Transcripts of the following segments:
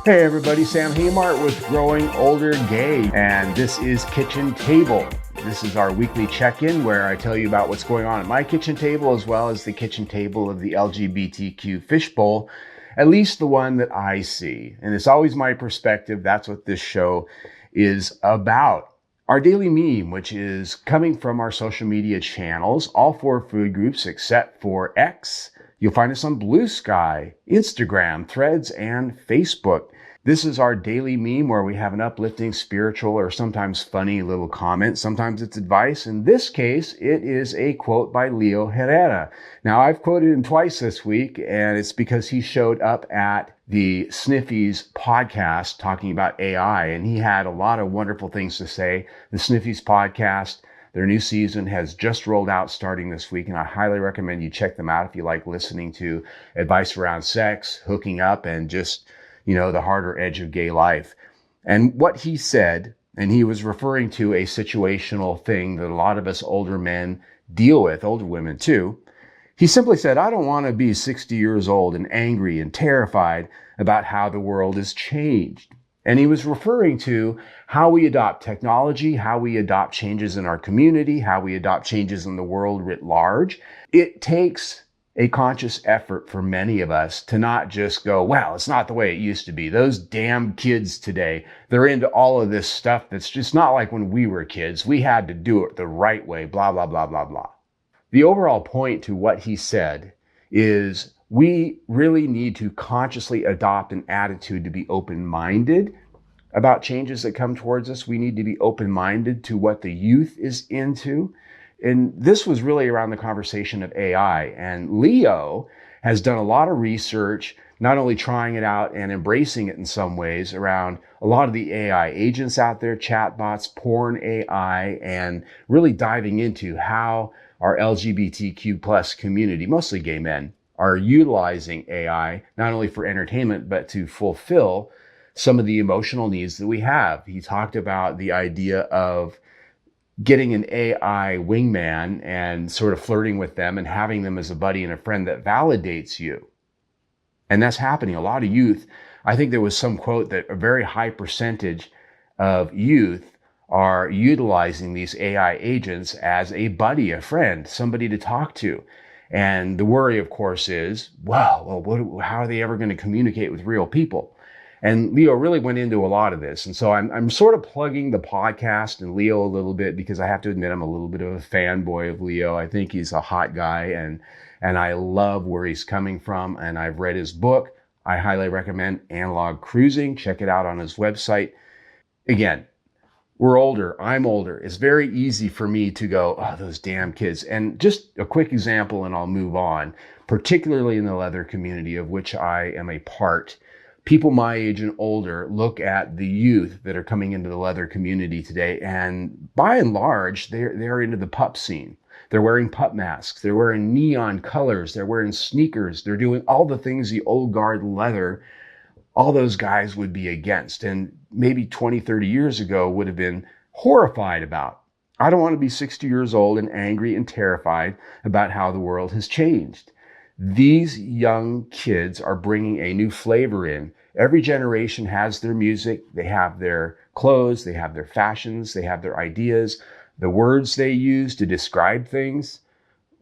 Hey everybody, Sam Hamart with Growing Older Gay, and this is Kitchen Table. This is our weekly check-in where I tell you about what's going on at my kitchen table as well as the kitchen table of the LGBTQ fishbowl, at least the one that I see. And it's always my perspective. That's what this show is about. Our daily meme, which is coming from our social media channels, all 4 food groups except for X. You'll find us on Blue Sky, Instagram, Threads, and Facebook. This is our daily meme where we have an uplifting, spiritual, or sometimes funny little comment. Sometimes it's advice. In this case, it is a quote by Leo Herrera. Now, I've quoted him twice this week, and it's because he showed up at the Sniffies podcast talking about AI, and he had a lot of wonderful things to say. The Sniffies podcast, their new season has just rolled out starting this week, and I highly recommend you check them out if you like listening to advice around sex, hooking up, and just, the harder edge of gay life. And what he said, and he was referring to a situational thing that a lot of us older men deal with, older women too. He simply said, I don't want to be 60 years old and angry and terrified about how the world has changed. And he was referring to how we adopt technology, how we adopt changes in our community, how we adopt changes in the world writ large. It takes a conscious effort for many of us to not just go, well, it's not the way it used to be. Those damn kids today, they're into all of this stuff that's just not like when we were kids. We had to do it the right way, blah, blah, blah, blah, blah. The overall point to what he said is we really need to consciously adopt an attitude to be open-minded about changes that come towards us. We need to be open-minded to what the youth is into. And this was really around the conversation of AI. And Leo has done a lot of research, not only trying it out and embracing it in some ways around a lot of the AI agents out there, chatbots, porn AI, and really diving into how our LGBTQ plus community, mostly gay men, are utilizing AI, not only for entertainment, but to fulfill some of the emotional needs that we have. He talked about the idea of getting an AI wingman and sort of flirting with them and having them as a buddy and a friend that validates you. And that's happening. A lot of youth, I think there was some quote that a very high percentage of youth are utilizing these AI agents as a buddy, a friend, somebody to talk to. And the worry, of course, is, how are they ever going to communicate with real people? And Leo really went into a lot of this. And so I'm sort of plugging the podcast and Leo a little bit because I have to admit I'm a little bit of a fanboy of Leo. I think he's a hot guy and I love where he's coming from. And I've read his book. I highly recommend Analog Cruising. Check it out on his website. Again, we're older. I'm older. It's very easy for me to go, oh, those damn kids. And just a quick example and I'll move on, particularly in the leather community of which I am a part. People my age and older look at the youth that are coming into the leather community today, and by and large, they're into the pup scene. They're wearing pup masks. They're wearing neon colors. They're wearing sneakers. They're doing all the things the old guard leather, all those guys would be against, and maybe 20, 30 years ago would have been horrified about. I don't want to be 60 years old and angry and terrified about how the world has changed. These young kids are bringing a new flavor in. Every generation has their music, they have their clothes, they have their fashions, they have their ideas, the words they use to describe things.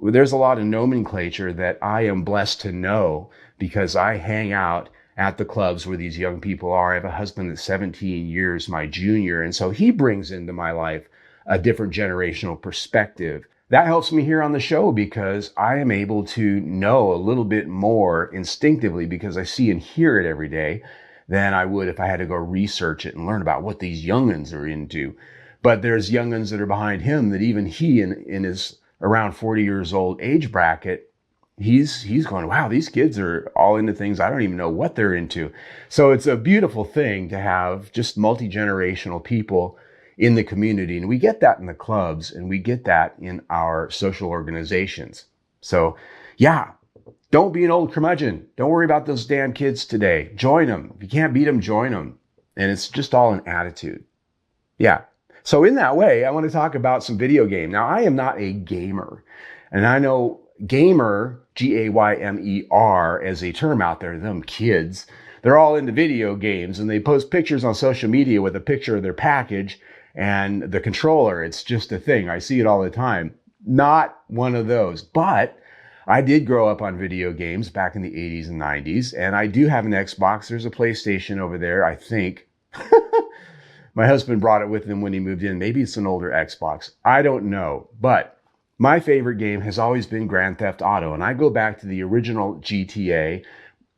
There's a lot of nomenclature that I am blessed to know because I hang out at the clubs where these young people are. I have a husband that's 17 years my junior, and so he brings into my life a different generational perspective. That helps me here on the show because I am able to know a little bit more instinctively because I see and hear it every day than I would if I had to go research it and learn about what these young'uns are into. But there's young'uns that are behind him that even he in his around 40 years old age bracket, he's going, wow, these kids are all into things I don't even know what they're into. So it's a beautiful thing to have just multi-generational people in the community. And we get that in the clubs and we get that in our social organizations. So yeah, don't be an old curmudgeon. Don't worry about those damn kids today. Join them. If you can't beat them, join them. And it's just all an attitude. Yeah. So in that way, I want to talk about some video game. Now, I am not a gamer. And I know gamer, G-A-Y-M-E-R, as a term out there, them kids, they're all into video games and they post pictures on social media with a picture of their package and the controller. It's just a thing. I see it all the time. Not one of those, but I did grow up on video games back in the 80s and 90s, and I do have an Xbox. There's a PlayStation over there, I think. My husband brought it with him when he moved in. Maybe it's an older Xbox. I don't know. But my favorite game has always been Grand Theft Auto. And I go back to the original GTA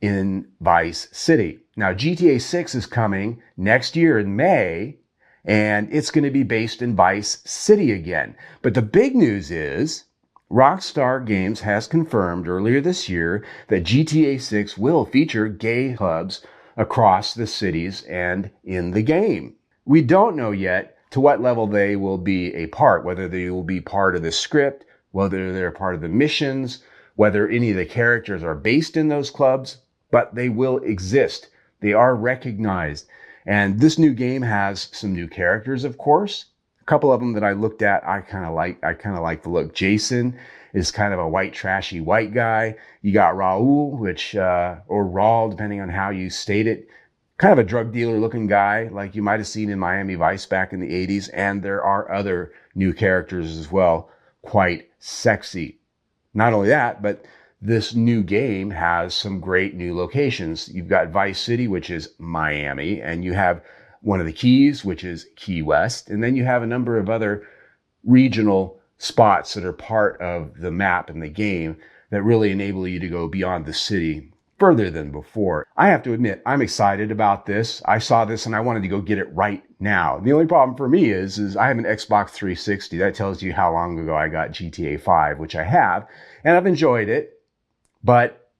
in Vice City. Now, GTA 6 is coming next year in May, and it's going to be based in Vice City again. But the big news is Rockstar Games has confirmed earlier this year that GTA 6 will feature gay clubs across the cities and in the game. We don't know yet to what level they will be a part, whether they will be part of the script, whether they're part of the missions, whether any of the characters are based in those clubs, but they will exist. They are recognized. And this new game has some new characters, of course. A couple of them that I looked at, I kind of like the look. Jason is kind of a white, trashy white guy. You got Raul, or Raul, depending on how you state it. Kind of a drug dealer looking guy, like you might have seen in Miami Vice back in the 80s. And there are other new characters as well, quite sexy. Not only that, but this new game has some great new locations. You've got Vice City, which is Miami, and you have one of the Keys, which is Key West. And then you have a number of other regional spots that are part of the map and the game that really enable you to go beyond the city further than before. I have to admit, I'm excited about this. I saw this and I wanted to go get it right now. The only problem for me is I have an Xbox 360. That tells you how long ago I got GTA 5, which I have, and I've enjoyed it, but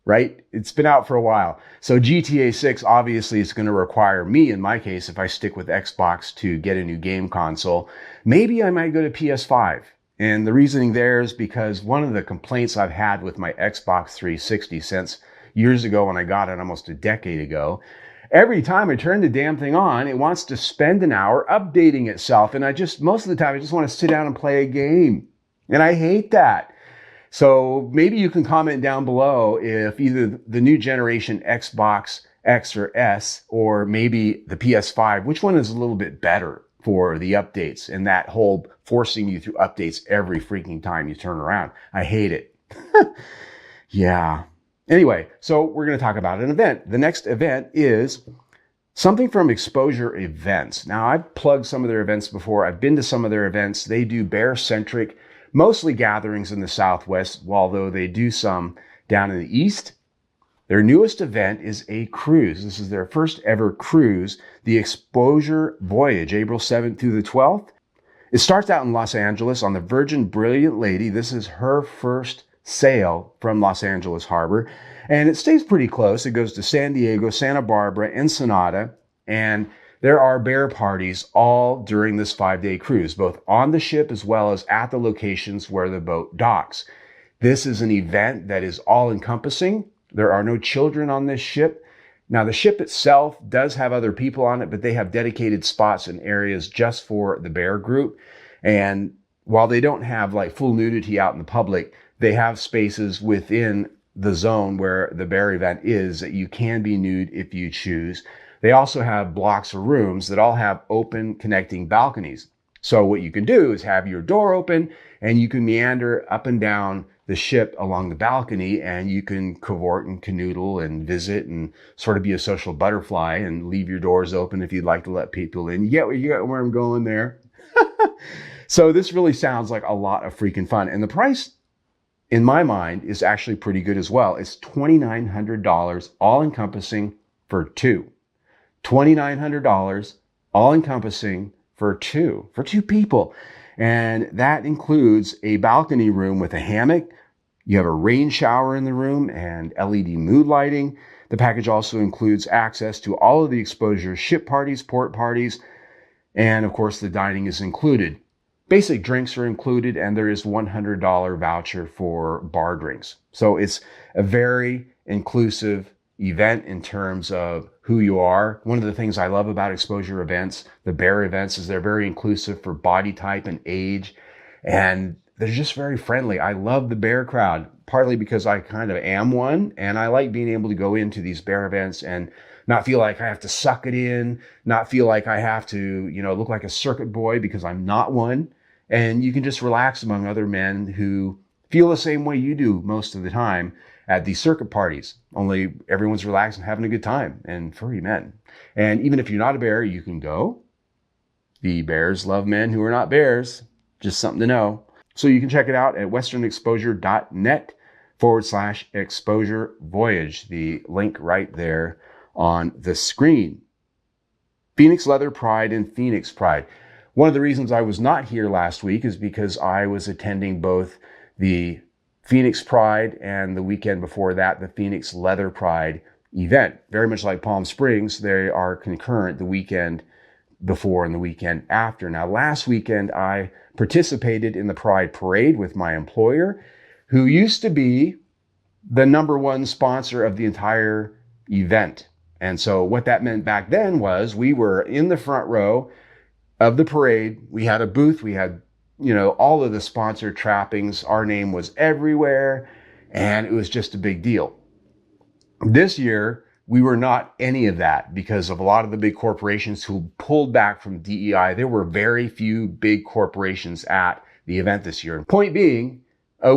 right? It's been out for a while. So GTA 6 obviously is going to require me, in my case, if I stick with Xbox, to get a new game console. Maybe I might go to PS5. And the reasoning there is because one of the complaints I've had with my Xbox 360 since years ago when I got it almost a decade ago, every time I turn the damn thing on, it wants to spend an hour updating itself. And most of the time, I just want to sit down and play a game. And I hate that. So maybe you can comment down below if either the new generation Xbox X or S, or maybe the PS5, which one is a little bit better for the updates and that whole forcing you through updates every freaking time you turn around. I hate it. Yeah. Anyway, so we're going to talk about an event. The next event is something from Xposure Events. Now, I've plugged some of their events before. I've been to some of their events. They do bear-centric, mostly gatherings in the Southwest, although they do some down in the East. Their newest event is a cruise. This is their first ever cruise, the Xposure Voyage, April 7th through the 12th. It starts out in Los Angeles on the Virgin Brilliant Lady. This is her first sail from Los Angeles Harbor, and it stays pretty close. It goes to San Diego, Santa Barbara, Ensenada, and there are bear parties all during this 5-day cruise, both on the ship as well as at the locations where the boat docks. This is an event that is all-encompassing. There are no children on this ship. Now, the ship itself does have other people on it, but they have dedicated spots and areas just for the bear group. And while they don't have like full nudity out in the public, they have spaces within the zone where the bear event is that you can be nude if you choose. They also have blocks of rooms that all have open connecting balconies. So what you can do is have your door open and you can meander up and down the ship along the balcony, and you can cavort and canoodle and visit and sort of be a social butterfly and leave your doors open if you'd like to let people in. You get where I'm going there. So this really sounds like a lot of freaking fun. And the price, in my mind, is actually pretty good as well. It's $2,900 all-encompassing for two. $2,900 all-encompassing for two people. And that includes a balcony room with a hammock. You have a rain shower in the room and LED mood lighting. The package also includes access to all of the Xposure ship parties, port parties, and of course the dining is included. Basic drinks are included, and there is $100 voucher for bar drinks. So it's a very inclusive event in terms of who you are. One of the things I love about Xposure events, the bear events, is they're very inclusive for body type and age, and they're just very friendly. I love the bear crowd. partly because I kind of am one, and I like being able to go into these bear events and not feel like I have to suck it in, not feel like I have to, look like a circuit boy because I'm not one. And you can just relax among other men who feel the same way you do most of the time at these circuit parties, only everyone's relaxed and having a good time, and furry men. And even if you're not a bear, you can go. The bears love men who are not bears. Just something to know. So you can check it out at westernexposure.net/exposure voyage. The link right there on the screen. Phoenix Leather Pride and Phoenix Pride. One of the reasons I was not here last week is because I was attending both the Phoenix Pride and the weekend before that, the Phoenix Leather Pride event. Very much like Palm Springs, they are concurrent, the weekend before and the weekend after. Now, last weekend, I participated in the Pride Parade with my employer, who used to be the number one sponsor of the entire event. And so what that meant back then was we were in the front row of the parade. We had a booth. We had, all of the sponsor trappings. Our name was everywhere, and it was just a big deal. This year, we were not any of that because of a lot of the big corporations who pulled back from DEI. There were very few big corporations at the event this year. Point being,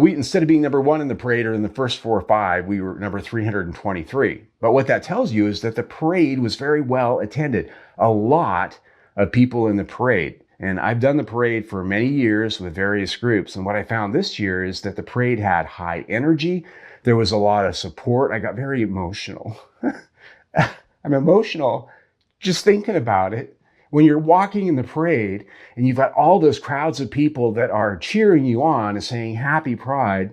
we, instead of being number one in the parade or in the first 4 or 5, we were number 323. But what that tells you is that the parade was very well attended. A lot of people in the parade. And I've done the parade for many years with various groups. And what I found this year is that the parade had high energy. There was a lot of support. I got very emotional. I'm emotional just thinking about it. When you're walking in the parade and you've got all those crowds of people that are cheering you on and saying happy Pride,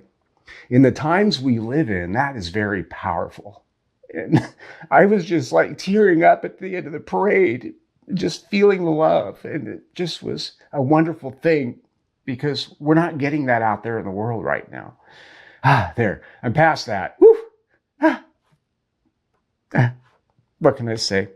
in the times we live in, that is very powerful. And I was just like tearing up at the end of the parade, just feeling the love. And it just was a wonderful thing because we're not getting that out there in the world right now. There, I'm past that. Woo. What can I say?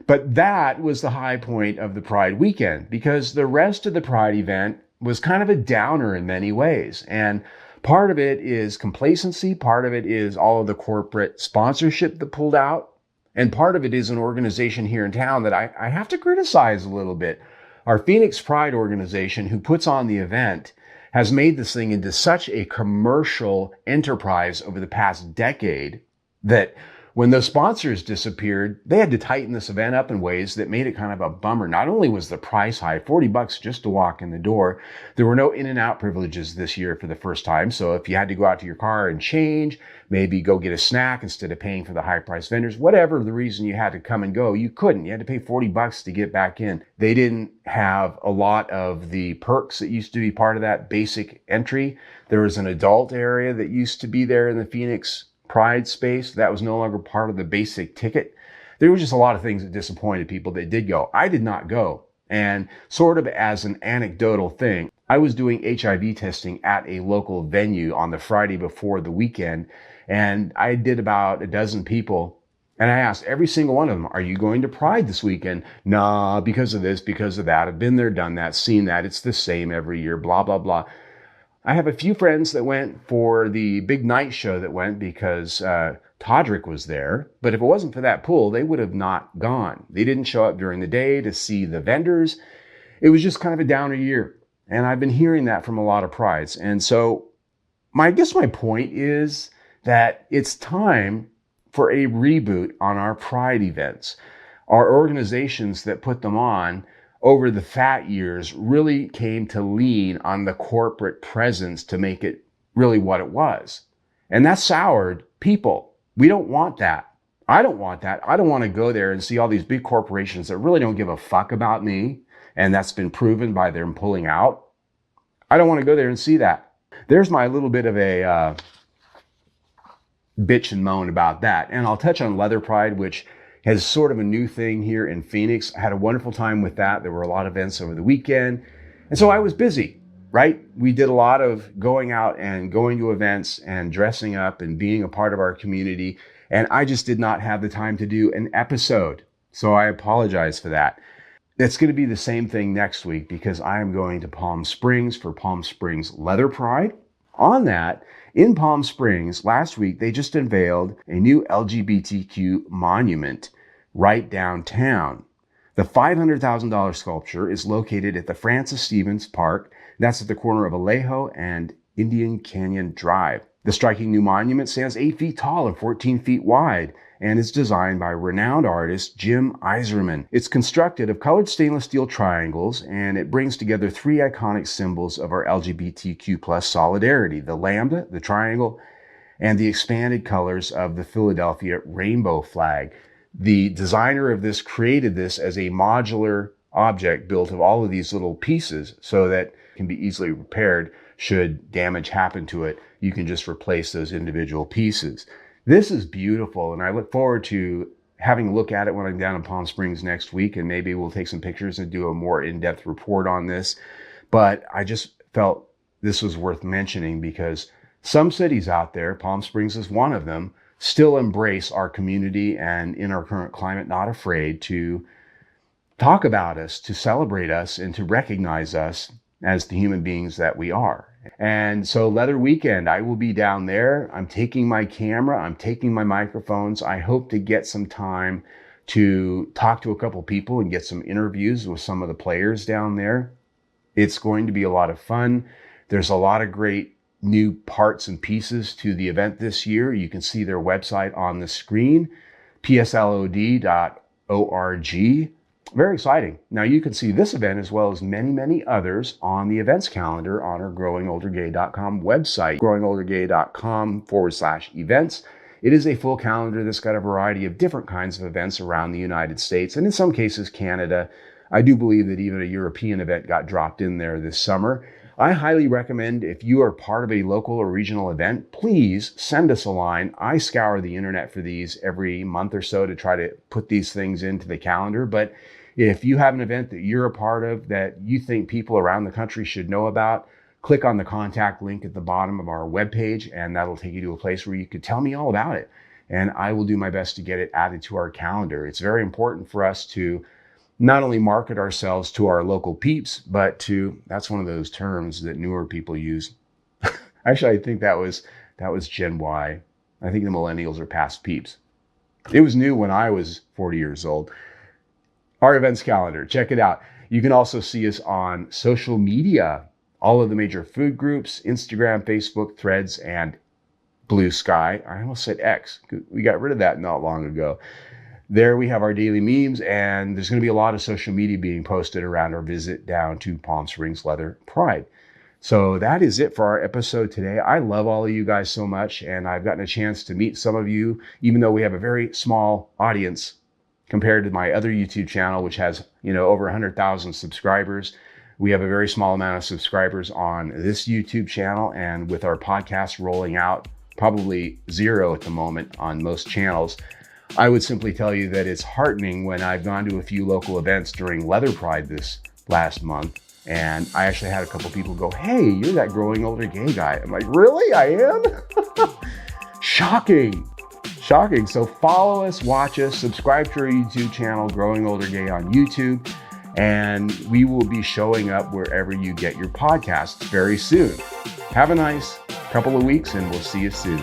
But that was the high point of the Pride weekend because the rest of the Pride event was kind of a downer in many ways. And part of it is complacency. Part of it is all of the corporate sponsorship that pulled out. And part of it is an organization here in town that I have to criticize a little bit. Our Phoenix Pride organization, who puts on the event, has made this thing into such a commercial enterprise over the past decade that when those sponsors disappeared, they had to tighten this event up in ways that made it kind of a bummer. Not only was the price high, $40 just to walk in the door, there were no in and out privileges this year for the first time. So if you had to go out to your car and change, maybe go get a snack instead of paying for the high price vendors, whatever the reason you had to come and go, you couldn't. You had to pay $40 to get back in. They didn't have a lot of the perks that used to be part of that basic entry. There was an adult area that used to be there in the Phoenix Pride space. That was no longer part of the basic ticket. There was just a lot of things that disappointed people that did go. I did not go. And sort of as an anecdotal thing, I was doing HIV testing at a local venue on the Friday before the weekend. And I did about a dozen people. And I asked every single one of them, are you going to Pride this weekend? Nah, because of this, because of that. I've been there, done that, seen that. It's the same every year, blah, blah, blah. I have a few friends that went for the big night show that went because Todrick was there. But if it wasn't for that pull, they would have not gone. They didn't show up during the day to see the vendors. It was just kind of a downer year. And I've been hearing that from a lot of prides. And so I guess my point is that it's time for a reboot on our Pride events. Our organizations that put them on over the fat years really came to lean on the corporate presence to make it really what it was. And that soured people. We don't want that. I don't want that. I don't want to go there and see all these big corporations that really don't give a fuck about me. And that's been proven by them pulling out. I don't want to go there and see that. There's my little bit of a bitch and moan about that. And I'll touch on Leather Pride, which has sort of a new thing here in Phoenix. I had a wonderful time with that. There were a lot of events over the weekend. And so I was busy, right? We did a lot of going out and going to events and dressing up and being a part of our community. And I just did not have the time to do an episode. So I apologize for that. It's going to be the same thing next week because I am going to Palm Springs for Palm Springs Leather Pride. On that, in Palm Springs, last week, they just unveiled a new LGBTQ monument right downtown. The $500,000 sculpture is located at the Francis Stevens Park. That's at the corner of Alejo and Indian Canyon Drive. The striking new monument stands 8 feet tall and 14 feet wide and is designed by renowned artist Jim Iserman. It's constructed of colored stainless steel triangles, and it brings together 3 iconic symbols of our LGBTQ plus solidarity: the lambda, the triangle, and the expanded colors of the Philadelphia rainbow flag. The designer of this created this as a modular object built of all of these little pieces so that it can be easily repaired should damage happen to it. You can just replace those individual pieces. This is beautiful, and I look forward to having a look at it when I'm down in Palm Springs next week, and maybe we'll take some pictures and do a more in-depth report on this. But I just felt this was worth mentioning because some cities out there, Palm Springs is one of them, still embrace our community and, in our current climate, not afraid to talk about us, to celebrate us, and to recognize us as the human beings that we are. And so Leather Weekend, I will be down there. I'm taking my camera, I'm taking my microphones. I hope to get some time to talk to a couple people and get some interviews with some of the players down there. It's going to be a lot of fun. There's a lot of great new parts and pieces to the event this year. You can see their website on the screen, pslod.org. Very exciting. Now you can see this event as well as many, many others on the events calendar on our growingoldergay.com website, growingoldergay.com/events. It is a full calendar that's got a variety of different kinds of events around the United States and in some cases Canada. I do believe that even a European event got dropped in there this summer. I highly recommend, if you are part of a local or regional event, please send us a line. I scour the internet for these every month or so to try to put these things into the calendar. But if you have an event that you're a part of that you think people around the country should know about, click on the contact link at the bottom of our webpage, and that'll take you to a place where you could tell me all about it. And I will do my best to get it added to our calendar. It's very important for us to not only market ourselves to our local peeps, but that's one of those terms that newer people use. Actually, I think that was Gen Y. I think the millennials are past peeps. It was new when I was 40 years old. Our events calendar, check it out. You can also see us on social media, all of the major food groups, Instagram, Facebook, Threads, and Blue Sky. I almost said X. We got rid of that not long ago. There we have our daily memes, and there's going to be a lot of social media being posted around our visit down to Palm Springs Leather Pride. So that is it for our episode today. I love all of you guys so much, and I've gotten a chance to meet some of you, even though we have a very small audience compared to my other YouTube channel, which has, over 100,000 subscribers. We have a very small amount of subscribers on this YouTube channel, and with our podcast rolling out, probably 0 at the moment on most channels, I would simply tell you that it's heartening when I've gone to a few local events during Leather Pride this last month, and I actually had a couple people go, "Hey, you're that growing older gay guy." I'm like, "Really? I am?" Shocking. So follow us, watch us, subscribe to our YouTube channel, Growing Older Gay on YouTube, and we will be showing up wherever you get your podcasts very soon. Have a nice couple of weeks, and we'll see you soon.